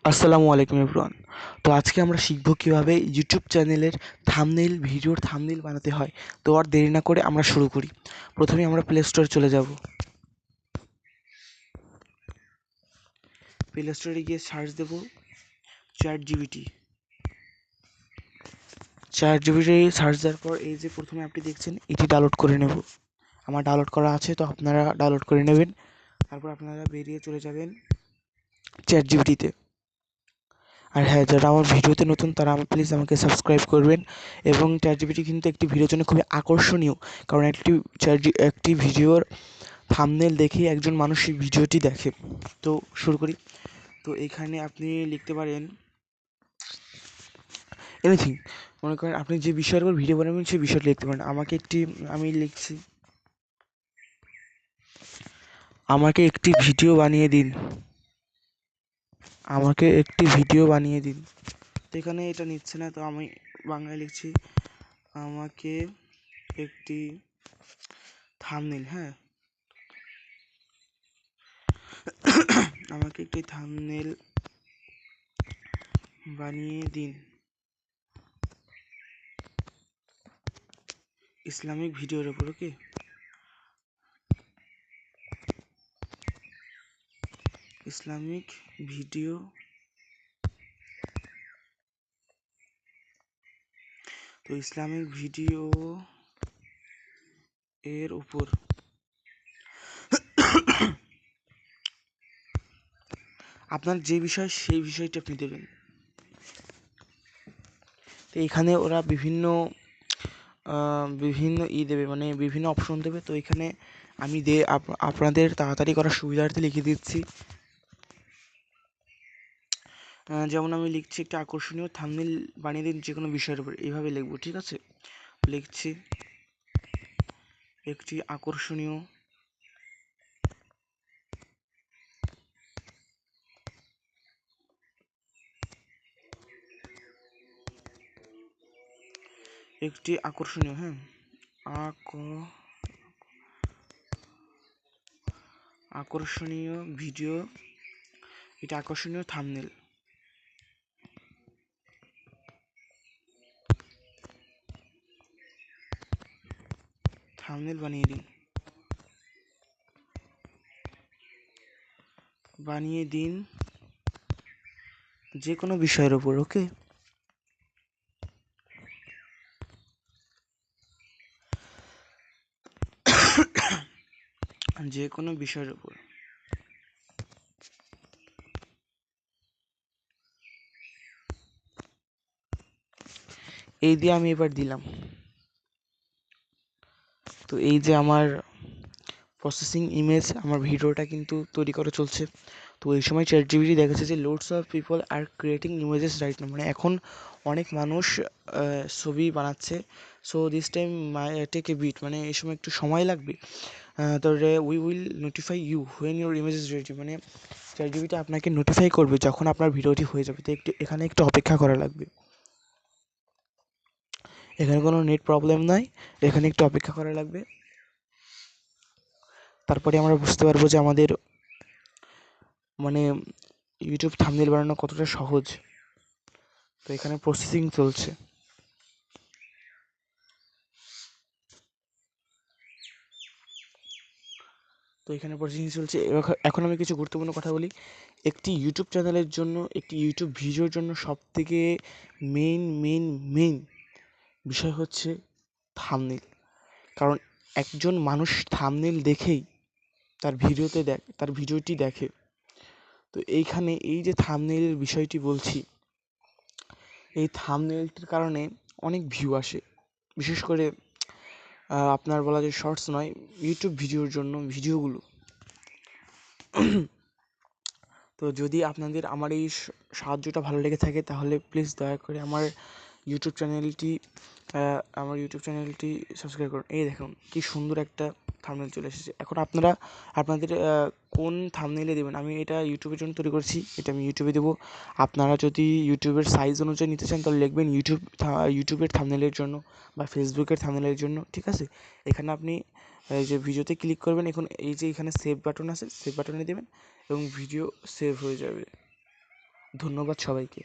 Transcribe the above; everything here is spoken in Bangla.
আসসালামু আলাইকুম এভরিওয়ান। তো আজকে আমরা শিখব কিভাবে ইউটিউব চ্যানেলের থাম্বনেইল, ভিডিওর থাম্বনেইল বানাতে হয়। তো আর দেরি না করে আমরা শুরু করি। প্রথমে আমরা প্লে স্টোরে চলে যাব। প্লে স্টোরে গিয়ে সার্চ দেব chat GPT. Chat GPT search দেওয়ার পর এই যে প্রথমে অ্যাপটি দেখছেন এটি ডাউনলোড করে নেব। আমার ডাউনলোড করা আছে, তো আপনারা ডাউনলোড করে নেবেন। তারপর আপনারা বেরিয়ে চলে যাবেন চ্যাট জিপিটিতে। আর হ্যাঁ, যারা আমার ভিডিওতে নতুন তারা প্লিজ আমাকে সাবস্ক্রাইব করবেন। এবং চ্যাটজিপিটি কিন্তু একটি ভিডিওর জন্য খুবই আকর্ষণীয়, কারণ একটি ভিডিওর থাম্বনেল দেখেই একজন মানুষ সেই ভিডিওটি দেখে। তো শুরু করি। তো এখানে আপনি লিখতে পারেন এনিথিং, মনে করেন আপনি যে বিষয়ের উপর ভিডিও বানাবেন সেই বিষয়টা লিখতে পারেন। আমি লিখছি, আমাকে একটি ভিডিও বানিয়ে দিন। আমাকে একটি ভিডিও বানিয়ে দিন। তো এখানে এটা নিচ্ছে না, তো আমি বাংলায় লিখছি, আমাকে একটি থাম্বনেল, হ্যাঁ, আমাকে একটি থাম্বনেল বানিয়ে দিন ইসলামিক ভিডিওর উপর। ওকে, ইসলামিক ভিডিও, তো ইসলামিক ভিডিও এর উপর আপনার যে বিষয় সেই বিষয়টি আপনি দেবেন। তো এখানে ওরা বিভিন্ন বিভিন্ন দেবে, মানে বিভিন্ন অপশন দেবে। তো এখানে আমি আপনাদের তাড়াতাড়ি করার সুবিধার্থে লিখে দিচ্ছি। যেমন আমি লিখছি, একটা আকর্ষণীয় থাম্বনেল বানিয়ে দিন যে কোনো বিষয়ের উপর, এইভাবে লিখবো। ঠিক আছে, লিখছি একটি আকর্ষণীয় হ্যাঁ, আকর্ষণীয় ভিডিও, এটা আকর্ষণীয় থাম্বনেল বানিয়ে দিন যে কোনো বিষয়ের ওপর। ওকে, যে কোনো বিষয়ের ওপর। এই দিয়ে আমি এবার দিলাম। তো এই যে আমার প্রসেসিং ইমেজ, আমার ভিডিওটা কিন্তু তৈরি করা চলছে। তো এই সময় চ্যাট জিপিটি দেখেছে যে loads of people are creating images right now, মানে এখন অনেক মানুষ ছবি বানাচ্ছে। So this time may take a bit, মানে এই সময় একটু সময় লাগবে। তো we will notify you when your image is ready, মানে চ্যাট জিপিটি আপনাকে নোটিফাই করবে যখন আপনার ভিডিওটি হয়ে যাবে। তো এখানে একটু অপেক্ষা করা লাগবে। এখানে কোনো নেট প্রবলেম নাই, এখানে একটু অপেক্ষা করা লাগবে। তারপরে আমরা বুঝতে পারবো যে আমাদের মানে ইউটিউব থাম্বনেল বানানো কতটা সহজ। তো এখানে প্রসেসিং চলছে। এখন আমি কিছু গুরুত্বপূর্ণ কথা বলি। একটি ইউটিউব চ্যানেলের জন্য, একটি ইউটিউব ভিডিওর জন্য সবথেকে মেইন বিষয় হচ্ছে থাম্বনেল। কারণ একজন মানুষ থাম্বনেল দেখেই তার ভিডিওটি দেখে। তো এইখানে এই যে থাম্বনেলের বিষয়টি বলছি, এই থাম্বনেলটির কারণে অনেক ভিউ আসে। বিশেষ করে আপনার বলা যায় শর্টস নয়, ইউটিউব ভিডিওর জন্য ভিডিওগুলো। তো যদি আপনাদের আমার এই সাহায্যটা ভালো লেগে থাকে তাহলে প্লিজ দয়া করে ইউটিউব চ্যানেলটি সাবস্ক্রাইব করুন। এই দেখুন কি সুন্দর একটা থাম্বনেল চলে এসেছে। এখন আপনাদের কোন থাম্বনেলে দেবেন, আমি এটা ইউটিউবের জন্য তৈরি করেছি, এটা আমি ইউটিউবে দেবো। আপনারা যদি ইউটিউবের সাইজ অনুযায়ী নিতে চান তাহলে লিখবেন ইউটিউবের থাম্বনেলের জন্য বা ফেসবুকের থাম্বনেলের জন্য। ঠিক আছে, এখানে আপনি এই যে ভিডিওতে ক্লিক করবেন, এখন এই যে এখানে সেভ বাটন আছে, সেভ বাটনে দেবেন এবং ভিডিও সেভ হয়ে যাবে। ধন্যবাদ সবাইকে।